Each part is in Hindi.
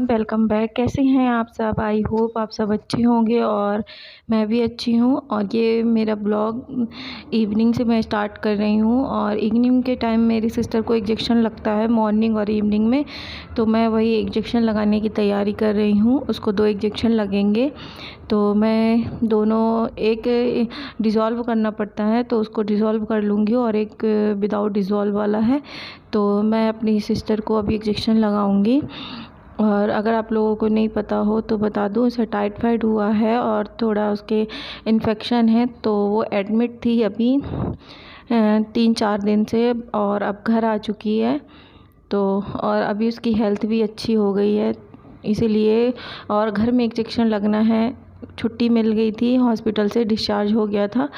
Welcome back. कैसे हैं आप सब? आई होप आप सब अच्छे होंगे और मैं भी अच्छी हूँ। और ये मेरा ब्लॉग इवनिंग से मैं स्टार्ट कर रही हूँ और इवनिंग के टाइम मेरी सिस्टर को इंजेक्शन लगता है मॉर्निंग और इवनिंग में, तो मैं वही इंजेक्शन लगाने की तैयारी कर रही हूँ। उसको 2 इंजेक्शन लगेंगे, तो मैं दोनों, एक डिज़ोल्व करना पड़ता है तो उसको डिज़ोल्व कर लूँगी और एक विदाउट डिज़ोल्व वाला है, तो मैं अपनी सिस्टर को अभी इंजेक्शन लगाऊँगी। और अगर आप लोगों को नहीं पता हो तो बता दूं, उसे टाइफाइड हुआ है और थोड़ा उसके इन्फेक्शन है, तो वो एडमिट थी अभी 3-4 दिन से और अब घर आ चुकी है। तो और अभी उसकी हेल्थ भी अच्छी हो गई है, इसीलिए। और घर में इंजेक्शन लगना है, छुट्टी मिल गई थी, हॉस्पिटल से डिस्चार्ज हो गया था,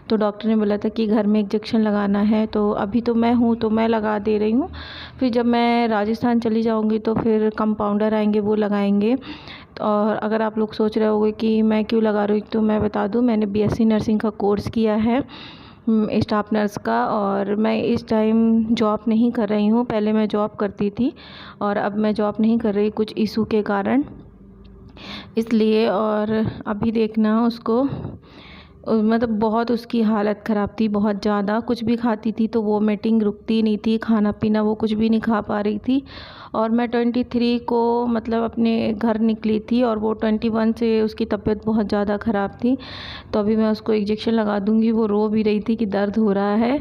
तो डॉक्टर ने बोला था कि घर में इंजेक्शन लगाना है। तो अभी तो मैं हूँ तो मैं लगा दे रही हूँ, फिर जब मैं राजस्थान चली जाऊँगी तो फिर कंपाउंडर आएंगे, वो लगाएंगे। और अगर आप लोग सोच रहे होंगे कि मैं क्यों लगा रही हूँ, तो मैं बता दूँ, मैंने बीएससी नर्सिंग का कोर्स किया है स्टाफ नर्स का, और मैं इस टाइम जॉब नहीं कर रही हूँ। पहले मैं जॉब करती थी और अब मैं जॉब नहीं कर रही कुछ इशू के कारण, इसलिए। और अभी देखना उसको, मतलब बहुत उसकी हालत ख़राब थी, बहुत ज़्यादा। कुछ भी खाती थी तो वोमिटिंग रुकती नहीं थी, खाना पीना वो कुछ भी नहीं खा पा रही थी। और मैं 23 को मतलब अपने घर निकली थी और वो 21 से उसकी तबीयत बहुत ज़्यादा ख़राब थी। तो अभी मैं उसको इंजेक्शन लगा दूँगी। वो रो भी रही थी कि दर्द हो रहा है,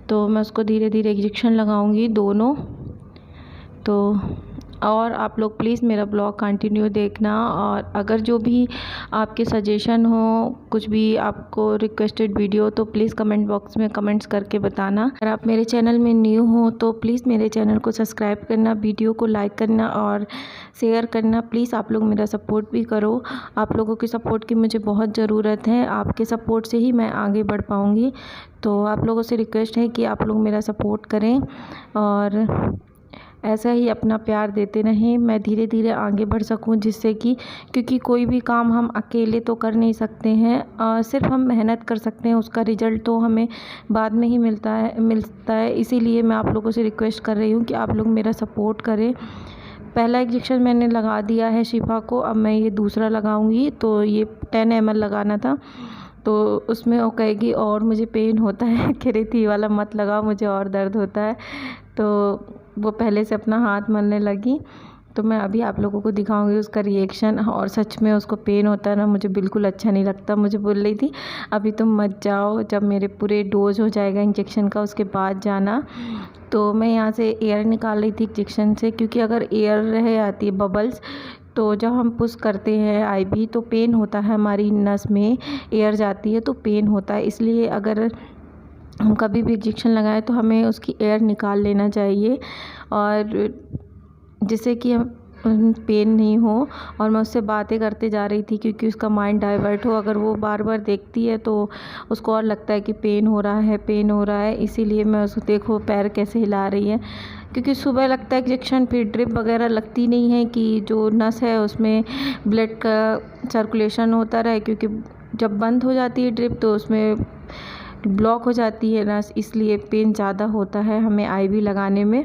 तो मैं उसको धीरे धीरे इंजेक्शन लगाऊँगी दोनों। तो और आप लोग प्लीज़ मेरा ब्लॉग कंटिन्यू देखना, और अगर जो भी आपके सजेशन हो, कुछ भी आपको रिक्वेस्टेड वीडियो, तो प्लीज़ कमेंट बॉक्स में कमेंट्स करके बताना। अगर आप मेरे चैनल में न्यू हो तो प्लीज़ मेरे चैनल को सब्सक्राइब करना, वीडियो को लाइक करना और शेयर करना। प्लीज़ आप लोग मेरा सपोर्ट भी करो, आप लोगों की सपोर्ट की मुझे बहुत ज़रूरत है। आपके सपोर्ट से ही मैं आगे बढ़ पाऊँगी, तो आप लोगों से रिक्वेस्ट है कि आप लोग मेरा सपोर्ट करें और ऐसा ही अपना प्यार देते रहें, मैं धीरे धीरे आगे बढ़ सकूं, जिससे कि, क्योंकि कोई भी काम हम अकेले तो कर नहीं सकते हैं, सिर्फ हम मेहनत कर सकते हैं, उसका रिज़ल्ट तो हमें बाद में ही मिलता है। इसीलिए मैं आप लोगों से रिक्वेस्ट कर रही हूं कि आप लोग मेरा सपोर्ट करें। पहला इंजेक्शन मैंने लगा दिया है शिफा को, अब मैं ये दूसरा लगाऊंगी। तो ये 10 ml लगाना था, तो उसमें वो कहेगी और मुझे पेन होता है, कह रही थी वाला मत लगाओ, मुझे और दर्द होता है। तो वो पहले से अपना हाथ मलने लगी, तो मैं अभी आप लोगों को दिखाऊंगी उसका रिएक्शन। और सच में उसको पेन होता है ना, मुझे बिल्कुल अच्छा नहीं लगता। मुझे बोल रही थी अभी तुम मत जाओ, जब मेरे पूरे डोज हो जाएगा इंजेक्शन का उसके बाद जाना। तो मैं यहाँ से एयर निकाल रही थी इंजेक्शन से, क्योंकि अगर एयर रह आती है बबल्स, तो जब हम पुश करते हैं आईवी तो पेन होता है, हमारी नस में एयर जाती है तो पेन होता है। इसलिए अगर हम कभी भी इंजेक्शन लगाएं तो हमें उसकी एयर निकाल लेना चाहिए, और जिससे कि हम पेन नहीं हो। और मैं उससे बातें करते जा रही थी, क्योंकि उसका माइंड डाइवर्ट हो। अगर वो बार बार देखती है तो उसको और लगता है कि पेन हो रहा है, पेन हो रहा है। इसीलिए मैं उसको, देखो पैर कैसे हिला रही है, क्योंकि सुबह लगता है इंजेक्शन, फिर ड्रिप वगैरह लगती नहीं है कि जो नस है उसमें ब्लड का सर्कुलेशन होता रहे, क्योंकि जब बंद हो जाती है ड्रिप तो उसमें ब्लॉक हो जाती है नस, इसलिए पेन ज़्यादा होता है हमें आईवी लगाने में।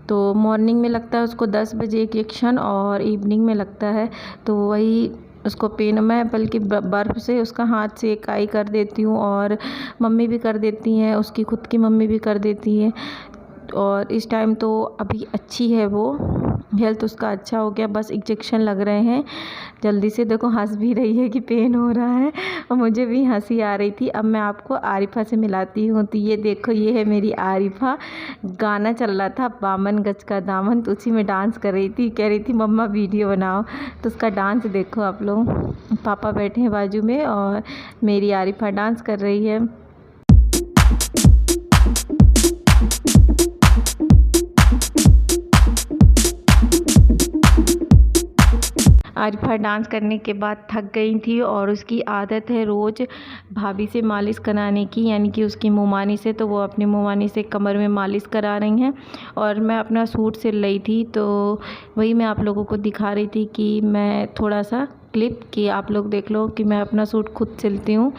तो मॉर्निंग में लगता है उसको 10 बजे इंजेक्शन और इवनिंग में लगता है, तो वही उसको पेन, मैं बल्कि बर्फ़ से उसका हाथ सेकाई कर देती हूँ, और मम्मी भी कर देती हैं, उसकी खुद की मम्मी भी कर देती है। और इस टाइम तो अभी अच्छी है वो, हेल्थ उसका अच्छा हो गया, बस इंजेक्शन लग रहे हैं जल्दी से। देखो हंस भी रही है कि पेन हो रहा है, और मुझे भी हंसी आ रही थी। अब मैं आपको आरिफा से मिलाती हूँ। तो ये देखो, ये है मेरी आरिफा। गाना चल रहा था बामन गज का दामन, तो उसी में डांस कर रही थी, कह रही थी मम्मा वीडियो बनाओ, तो उसका डांस देखो आप लोग। पापा बैठे हैं बाजू में और मेरी आरिफा डांस कर रही है। आरिफा डांस करने के बाद थक गई थी, और उसकी आदत है रोज़ भाभी से मालिश कराने की, यानी कि उसकी मुमानी से। तो वो अपनी मुमानी से कमर में मालिश करा रही हैं, और मैं अपना सूट सिल रही थी, तो वही मैं आप लोगों को दिखा रही थी कि मैं थोड़ा सा क्लिप, कि आप लोग देख लो कि मैं अपना सूट खुद सिलती हूँ।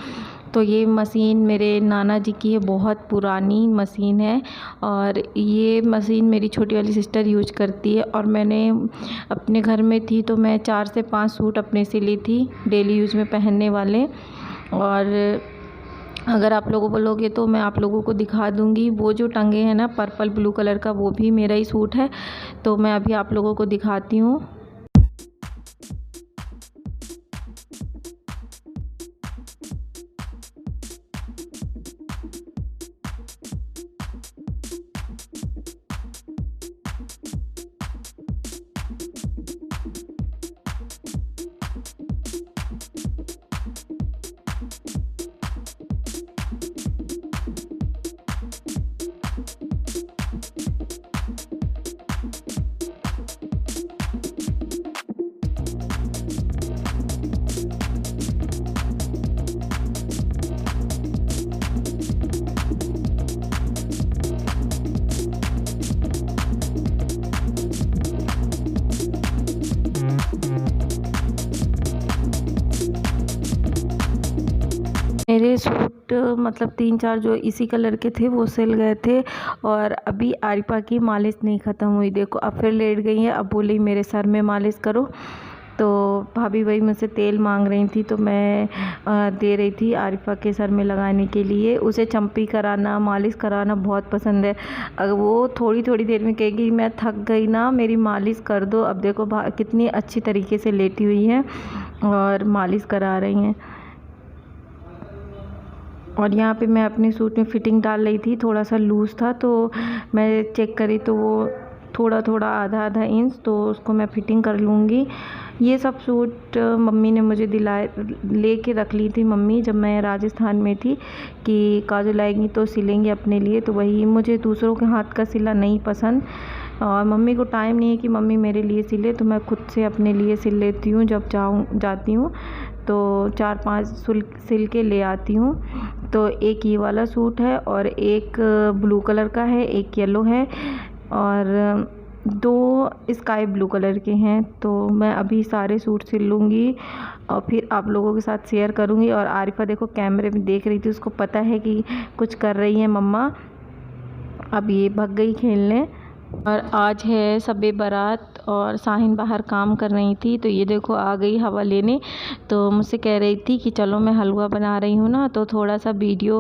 तो ये मशीन मेरे नाना जी की है, बहुत पुरानी मशीन है और ये मशीन मेरी छोटी वाली सिस्टर यूज करती है। और मैंने अपने घर में थी तो मैं 4 से 5 सूट अपने से ली थी डेली यूज में पहनने वाले। और अगर आप लोगों बोलोगे तो मैं आप लोगों को दिखा दूँगी। वो जो टंगे हैं ना पर्पल ब्लू कलर का, वो भी मेरा ही सूट है। तो मैं अभी आप लोगों को दिखाती हूँ। मेरे सूट मतलब 3-4 जो इसी कलर के थे वो सिल गए थे। और अभी आरिफा की मालिश नहीं ख़त्म हुई, देखो अब फिर लेट गई है। अब बोली मेरे सर में मालिश करो, तो भाभी वही मुझसे तेल मांग रही थी तो मैं दे रही थी आरिफा के सर में लगाने के लिए। उसे चम्पी कराना, मालिश कराना बहुत पसंद है। अगर वो थोड़ी थोड़ी देर में कहेगी मैं थक गई ना, मेरी मालिश कर दो। अब देखो कितनी अच्छी तरीके से लेटी हुई है और मालिश करा रही हैं। और यहाँ पे मैं अपने सूट में फ़िटिंग डाल रही थी, थोड़ा सा लूज़ था तो मैं चेक करी तो वो थोड़ा थोड़ा आधा इंच, तो उसको मैं फ़िटिंग कर लूँगी। ये सब सूट मम्मी ने मुझे दिलाए, लेके रख ली थी मम्मी जब मैं राजस्थान में थी कि काजल आएगी तो सिलेंगे अपने लिए। तो वही, मुझे दूसरों के हाथ का सिला नहीं पसंद और मम्मी को टाइम नहीं है कि मम्मी मेरे लिए सिले, तो मैं खुद से अपने लिए सिल लेती हूँ। जब जाती हूँ तो 4-5 सिल के ले आती हूँ। तो एक ये वाला सूट है और एक ब्लू कलर का है, एक येलो है और 2 स्काई ब्लू कलर के हैं। तो मैं अभी सारे सूट सिल लूँगी और फिर आप लोगों के साथ शेयर करूँगी। और आरिफा देखो कैमरे में देख रही थी, उसको पता है कि कुछ कर रही है मम्मा। अब ये भाग गई खेलने। और आज है शब-ए बारात और साहिन बाहर काम कर रही थी तो ये देखो आ गई हवा लेने। तो मुझसे कह रही थी कि चलो मैं हलवा बना रही हूँ ना, तो थोड़ा सा वीडियो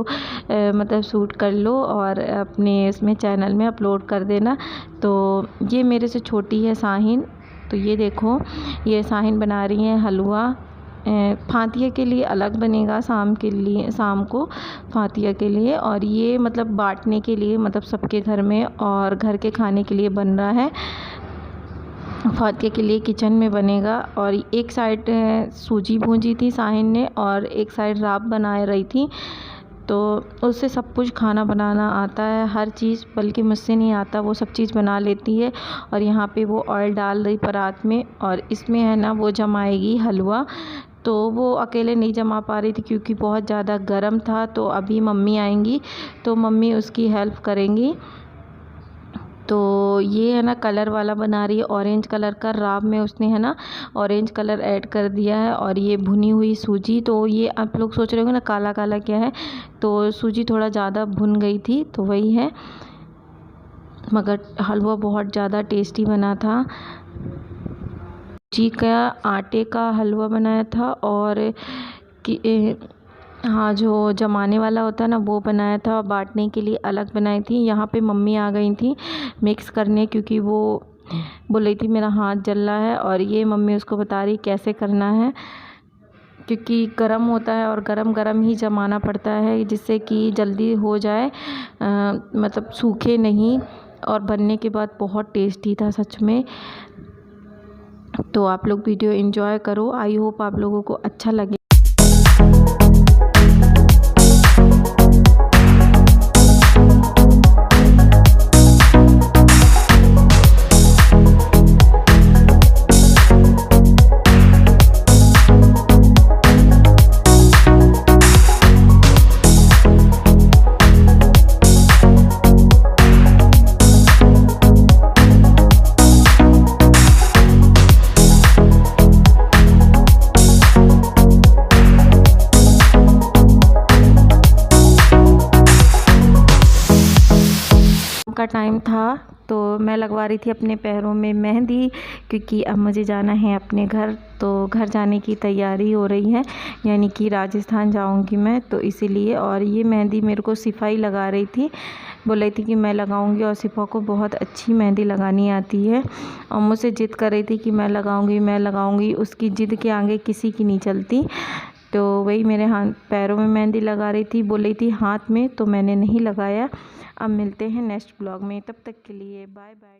मतलब शूट कर लो और अपने इसमें चैनल में अपलोड कर देना। तो ये मेरे से छोटी है साहिन। तो ये देखो ये साहिन बना रही है हलवा। फातिया के लिए अलग बनेगा, शाम को फातिया के लिए। और ये मतलब बांटने के लिए, मतलब सबके घर में और घर के खाने के लिए बन रहा है। फातिया के लिए किचन में बनेगा। और एक साइड सूजी भूंजी थी साहिन ने और एक साइड राब बना रही थी। तो उससे सब कुछ खाना बनाना आता है, हर चीज़, बल्कि मुझसे नहीं आता, वो सब चीज़ बना लेती है। और यहाँ पे वो ऑयल डाल रही परात में और इसमें है ना वो जमाएगी हलवा। तो वो अकेले नहीं जमा पा रही थी क्योंकि बहुत ज़्यादा गर्म था। तो अभी मम्मी आएंगी तो मम्मी उसकी हेल्प करेंगी। तो ये है ना कलर वाला बना रही है, ऑरेंज कलर का। राब में उसने है ना ऑरेंज कलर ऐड कर दिया है। और ये भुनी हुई सूजी, तो ये आप लोग सोच रहे होंगे ना काला काला क्या है, तो सूजी थोड़ा ज़्यादा भुन गई थी तो वही है। मगर हलवा बहुत ज़्यादा टेस्टी बना था। सूजी का आटे का हलवा बनाया था और हाँ, जो जमाने वाला होता है ना वो बनाया था और बांटने के लिए अलग बनाई थी। यहाँ पे मम्मी आ गई थी मिक्स करने क्योंकि वो बोल रही थी मेरा हाथ जल रहा है। और ये मम्मी उसको बता रही कैसे करना है क्योंकि गरम होता है और गरम गरम ही जमाना पड़ता है जिससे कि जल्दी हो जाए, मतलब सूखे नहीं। और बनने के बाद बहुत टेस्टी था सच में। तो आप लोग वीडियो एंजॉय करो। आई होप आप लोगों को अच्छा लगे। का टाइम था तो मैं लगवा रही थी अपने पैरों में मेहंदी, क्योंकि अब मुझे जाना है अपने घर। तो घर जाने की तैयारी हो रही है, यानी कि राजस्थान जाऊंगी मैं, तो इसीलिए। और ये मेहंदी मेरे को सिपाही लगा रही थी, बोल रही थी कि मैं लगाऊंगी, और सिपा को बहुत अच्छी मेहंदी लगानी आती है और मुझसे ज़िद कर रही थी कि मैं लगाऊंगी। उसकी ज़िद के आगे किसी की नहीं चलती। तो वही मेरे हाथ पैरों में मेहंदी लगा रही थी, बोल रही थी हाथ में, तो मैंने नहीं लगाया। अब मिलते हैं नेक्स्ट ब्लॉग में, तब तक के लिए बाय बाय।